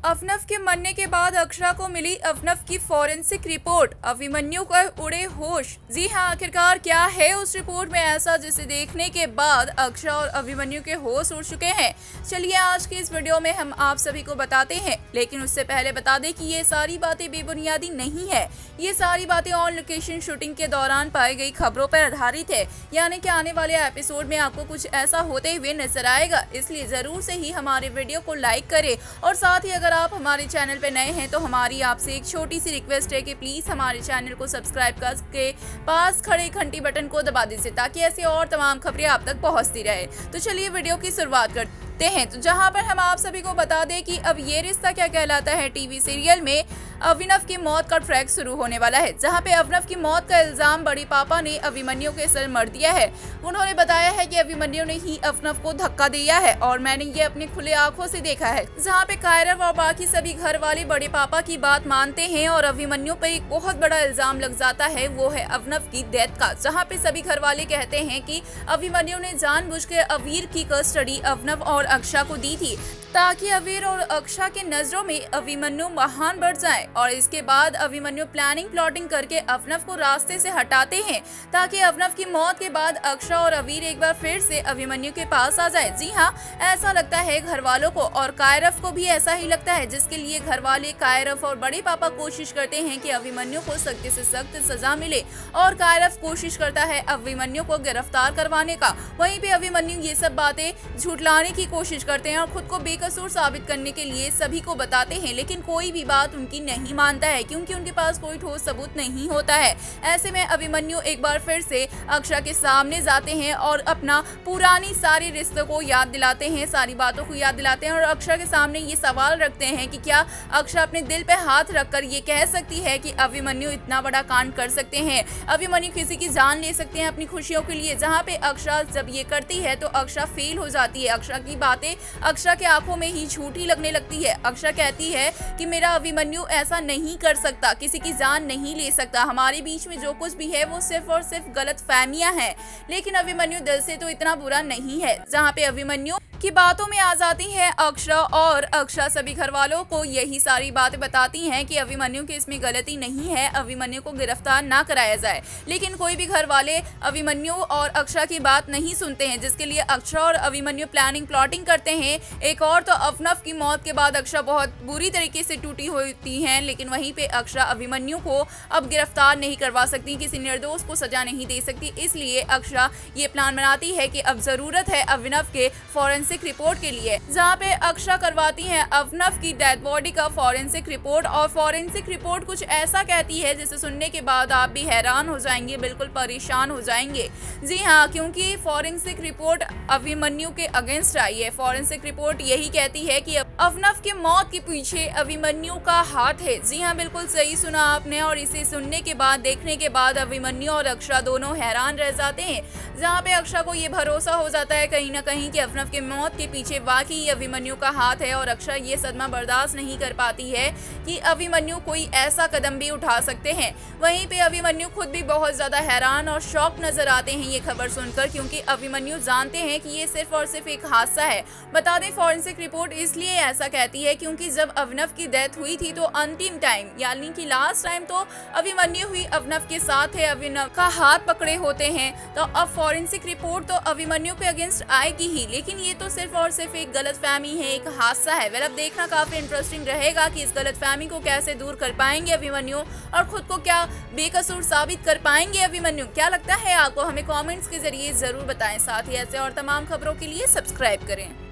अवनव के मरने के बाद अक्षरा को मिली अवनव की फॉरेंसिक रिपोर्ट। अभिमन्यु का उड़े होश। जी हां, आखिरकार क्या है उस रिपोर्ट में ऐसा जिसे देखने के बाद अक्षरा और अभिमन्यु के होश उड़ चुके हैं। चलिए आज की इस वीडियो में हम आप सभी को बताते हैं, लेकिन उससे पहले बता दें कि ये सारी बातें बेबुनियादी नहीं है। ये सारी बातें ऑन लोकेशन शूटिंग के दौरान पाई गई खबरों पर आधारित है, यानी कि आने वाले एपिसोड में आपको कुछ ऐसा होते हुए नजर आएगा। इसलिए जरूर से ही हमारे वीडियो को लाइक करें और साथ ही अगर आप हमारे चैनल पे नए हैं तो हमारी आपसे एक छोटी सी रिक्वेस्ट है कि प्लीज हमारे चैनल को सब्सक्राइब करके पास खड़े घंटी बटन को दबा दीजिए ताकि ऐसी और तमाम खबरें आप तक पहुंचती रहे। तो चलिए वीडियो की शुरुआत करते हैं। तो जहां पर हम आप सभी को बता दें कि अब ये रिश्ता क्या कहलाता है टीवी सीरियल में अभिनव की मौत का ट्रैक शुरू होने वाला है, जहां पे अभिनव की मौत का इल्जाम बड़ी पापा ने अभिमन्यु के सर मर दिया है। उन्होंने बताया है कि अभिमन्यु ने ही अभिनव को धक्का दिया है और मैंने ये अपनी खुले आंखों से देखा है। जहां पे कायरव और बाकी सभी घर वाले बड़े पापा की बात मानते हैं और अभिमन्यु पर एक बहुत बड़ा इल्जाम लग जाता है, वो है अभिनव की डेथ का। जहाँ पे सभी घर वाले कहते हैं कि अभिमन्यु ने जानबूझकर अवीर की कस्टडी अभिनव और अक्षरा को दी थी ताकि अवीर और अक्षरा के नजरों में अभिमन्यु महान बढ़ जाए और इसके बाद अभिमन्यु प्लानिंग प्लॉटिंग करके अभिनव को रास्ते से हटाते हैं ताकि अभिनव की मौत के बाद अक्षरा और अवीर एक बार फिर से अभिमन्यु के पास आ जाए। जी हाँ, ऐसा लगता है घर वालों को और कायरव को भी ऐसा ही लगता है, जिसके लिए घर वाले कायरव और बड़े पापा कोशिश करते हैं कि अभिमन्यु को सख्त से सख्त सजा मिले और कायरव कोशिश करता है अभिमन्यु को गिरफ्तार करवाने का। वहीं पे अभिमन्यु ये सब बातें झूठलाने की कोशिश करते हैं और खुद को बेकसूर साबित करने के लिए सभी को बताते हैं, लेकिन कोई भी बात उनकी नहीं मानता है क्योंकि उनके पास कोई ठोस सबूत नहीं होता है। ऐसे में अभिमन्यु एक बार फिर से अक्षरा के सामने जाते हैं और अपना पुरानी सारे रिश्तों को याद दिलाते हैं, सारी बातों को याद दिलाते हैं और अक्षरा के सामने ये सवाल रखते हैं कि क्या अक्षरा अपने दिल पे हाथ रखकर ये कह सकती है कि अभिमन्यु इतना बड़ा कांड कर सकते हैं, अभिमन्यु किसी की जान ले सकते हैं अपनी खुशियों के लिए। जहाँ पे अक्षरा जब ये करती है तो अक्षरा फेल हो जाती है। अक्षरा की बातें अक्षरा के आंखों में ही झूठी लगने लगती है। अक्षरा कहती है कि मेरा अभिमन्यु ऐसा नहीं कर सकता, किसी की जान नहीं ले सकता, हमारे बीच में जो कुछ भी है वो सिर्फ और सिर्फ गलत फहमियां हैं। लेकिन अभिमन्यु दिल से तो इतना बुरा नहीं है। जहाँ पे अभिमन्यु की बातों में आ जाती है अक्षरा और अक्षरा सभी घर वालों को यही सारी बातें बताती हैं कि अभिमन्यु की इसमें गलती नहीं है, अभिमन्यु को गिरफ्तार ना कराया जाए। लेकिन कोई भी घर वाले अभिमन्यु और अक्षरा की बात नहीं सुनते हैं, जिसके लिए अक्षरा और अभिमन्यु प्लानिंग प्लॉटिंग करते हैं। एक और तो अभिनव की मौत के बाद अक्षरा बहुत बुरी तरीके से टूटी होती हैं, लेकिन वहीं पे अक्षरा अभिमन्यु को अब गिरफ्तार नहीं करवा सकती, किसी निर्दोष को सजा नहीं दे सकती। इसलिए अक्षरा ये प्लान बनाती है कि अब जरूरत है अभिनव के फॉरेंसिक रिपोर्ट के लिए, जहाँ पे अक्षरा करवाती है अभिनव की डेड बॉडी का फॉरेंसिक रिपोर्ट और फॉरेंसिक रिपोर्ट कुछ ऐसा कहती है जिसे सुनने के बाद आप भी हैरान हो जाएंगे, बिल्कुल परेशान हो जाएंगे। जी हाँ, क्योंकि फॉरेंसिक रिपोर्ट अभिमन्यु के अगेंस्ट आई है। फॉरेंसिक रिपोर्ट यही कहती है कि अभिनव की मौत के पीछे अभिमन्यु का हाथ है। जी हाँ, बिल्कुल सही सुना आपने और इसे सुनने के बाद देखने के बाद अभिमन्यु और अक्षरा दोनों हैरान रह जाते हैं। जहाँ पे अक्षरा को ये भरोसा हो जाता है कहीं ना कहीं कि अभिनव के मौत के पीछे वाकई अभिमन्यु का हाथ है और अक्षरा ये सदमा बर्दाश्त नहीं कर पाती है कि अभिमन्यु कोई ऐसा कदम भी उठा सकते हैं। वहीं पे अभिमन्यु खुद भी बहुत ज्यादा हैरान और शॉक नजर आते हैं ये खबर सुनकर, क्योंकि अभिमन्यु जानते हैं कि ये सिर्फ और सिर्फ एक हादसा है। बता दें फॉरेंसिक रिपोर्ट इसलिए ऐसा कहती है क्योंकि जब अभिनव की डेथ हुई थी तो अंतिम टाइम यानी कि लास्ट टाइम तो अभिमन्यु हुई अभिनव के साथ है, अभिनव का हाथ पकड़े होते हैं। तो अब फॉरेंसिक रिपोर्ट तो अभिमन्यु के अगेंस्ट आएगी ही, लेकिन ये तो सिर्फ और सिर्फ एक गलतफहमी है, एक हादसा है। वेल अब देखना काफी इंटरेस्टिंग रहेगा कि इस गलतफहमी को कैसे दूर कर पाएंगे अभिमन्यु और खुद को क्या बेकसूर साबित कर पाएंगे अभिमन्यु। क्या लगता है आपको? हमें कमेंट्स के जरिए जरूर बताएं। साथ ही ऐसे और तमाम खबरों के लिए सब्सक्राइब करें।